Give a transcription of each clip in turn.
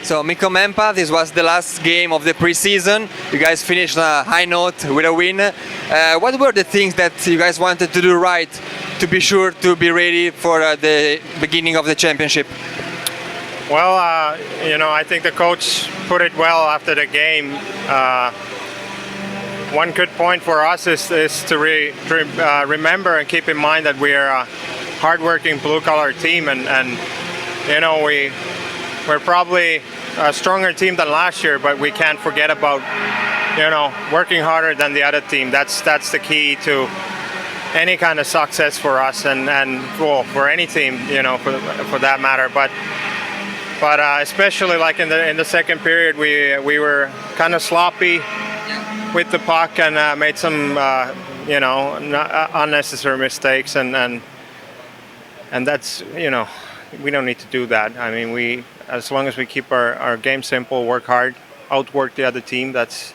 So Mikko Mäenpää, this was the last game of the preseason. You guys finished on a high note with a win. What were the things that you guys wanted to do right to be sure to be ready for the beginning of the championship? Well, I think the coach put it well after the game. One good point for us is to remember and keep in mind that we are a hard-working blue-collar team, and we're probably a stronger team than last year, but we can't forget about working harder than the other team. That's the key to any kind of success for us, and well, for any team, for that matter. But especially like in the second period, we were kind of sloppy with the puck and made some unnecessary mistakes, and that's we don't need to do that. I mean, as long as we keep our game simple, work hard, outwork the other team, that's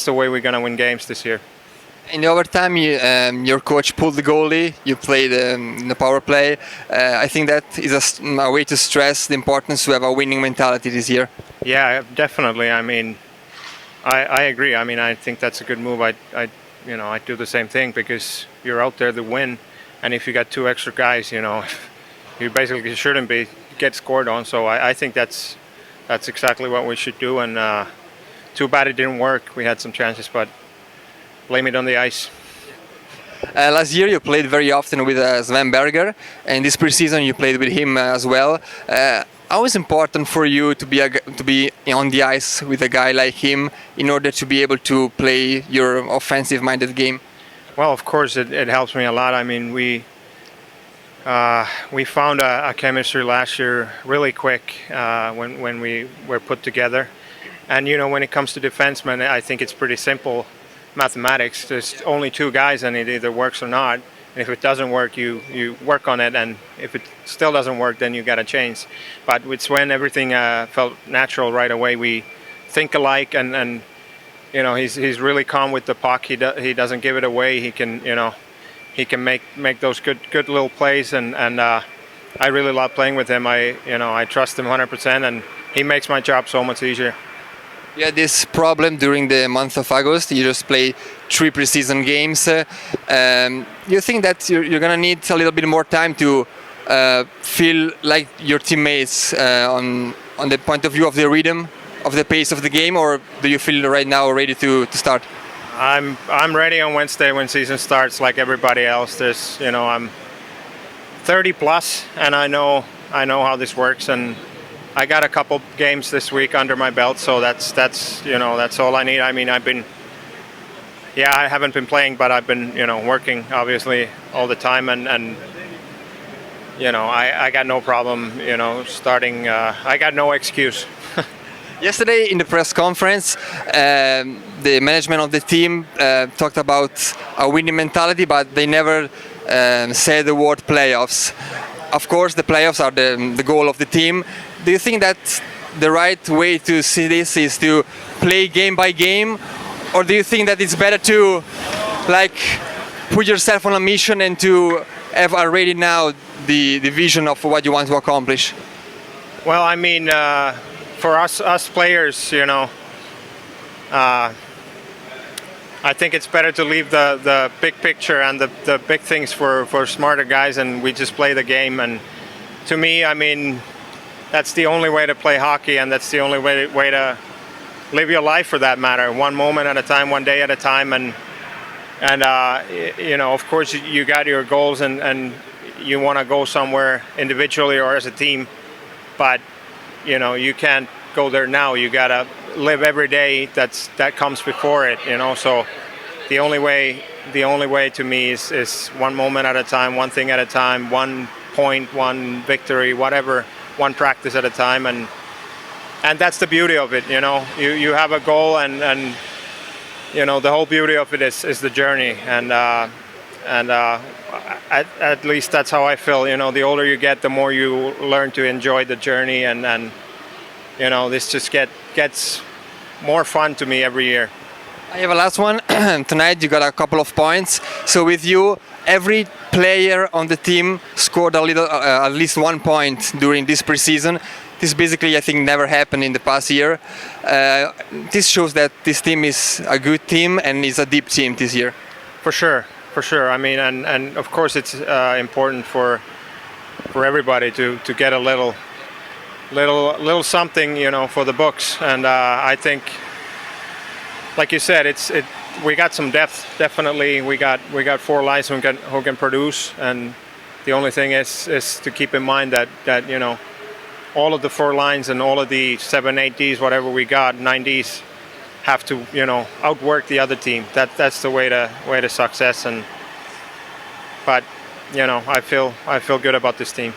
the way we're gonna win games this year. In the overtime, your coach pulled the goalie. You played in the power play. I think that is a way to stress the importance to have a winning mentality this year. Yeah, definitely. I mean, I agree. I mean, I think that's a good move. I do the same thing because you're out there to win, and if you got two extra guys, you basically shouldn't get scored on. So I think that's exactly what we should do. And too bad it didn't work. We had some chances, but blame it on the ice. Last year you played very often with Sven Berger, and this preseason you played with him as well. How is it important for you to be on the ice with a guy like him in order to be able to play your offensive-minded game? Well, of course it helps me a lot. I mean, we found a chemistry last year really quick when we were put together. And when it comes to defensemen, I think it's pretty simple mathematics. There's only two guys, and it either works or not. And if it doesn't work, you work on it, and if it still doesn't work, then you got to change. But with Sven, everything felt natural right away. We think alike, and he's really calm with the puck. He doesn't give it away. He can make those good little plays, and I really love playing with him. I trust him 100%, and he makes my job so much easier. You had this problem during the month of August. You just played 3 preseason games. You think that you're gonna need a little bit more time to feel like your teammates on the point of view of the rhythm, of the pace of the game, or do you feel right now ready to start? I'm ready on Wednesday when season starts, like everybody else. I'm 30 plus, and I know how this works, and I got a couple games this week under my belt, so that's all I need. I mean, I haven't been playing, but I've been working obviously all the time, and I got no problem starting. I got no excuse. Yesterday in the press conference, the management of the team talked about a winning mentality, but they never said the word playoffs. Of course, the playoffs are the goal of the team. Do you think that the right way to see this is to play game by game, or do you think that it's better to put yourself on a mission and to have already now the vision of what you want to accomplish? Well, I mean, for us players, I think it's better to leave the big picture and the big things for smarter guys, and we just play the game. And to me, I mean, that's the only way to play hockey, and that's the only way to live your life, for that matter. One moment at a time, one day at a time, and of course you got your goals, and you want to go somewhere individually or as a team, but you can't go there now. You gotta live every day that comes before it. So the only way to me is one moment at a time, one thing at a time, one point, one victory, whatever. One practice at a time, and that's the beauty of it. You have a goal, and the whole beauty of it is the journey, and at least that's how I feel. The older you get, the more you learn to enjoy the journey, and this just gets more fun to me every year. I have a last one. Tonight you got a couple of points. So with you, every player on the team scored at least 1 point during this preseason. This basically, I think, never happened in the past year. This shows that this team is a good team and is a deep team this year. For sure, for sure. I mean, and of course it's important for everybody to get a little something, you know, for the books. And I think, like you said, we got some depth. Definitely, we got 4 lines who can produce, and the only thing is to keep in mind that you know, all of the 4 lines and all of the 7, 8 Ds, whatever we got, 9 Ds, have to, you know, outwork the other team. That's the way to success. But you know, I feel good about this team.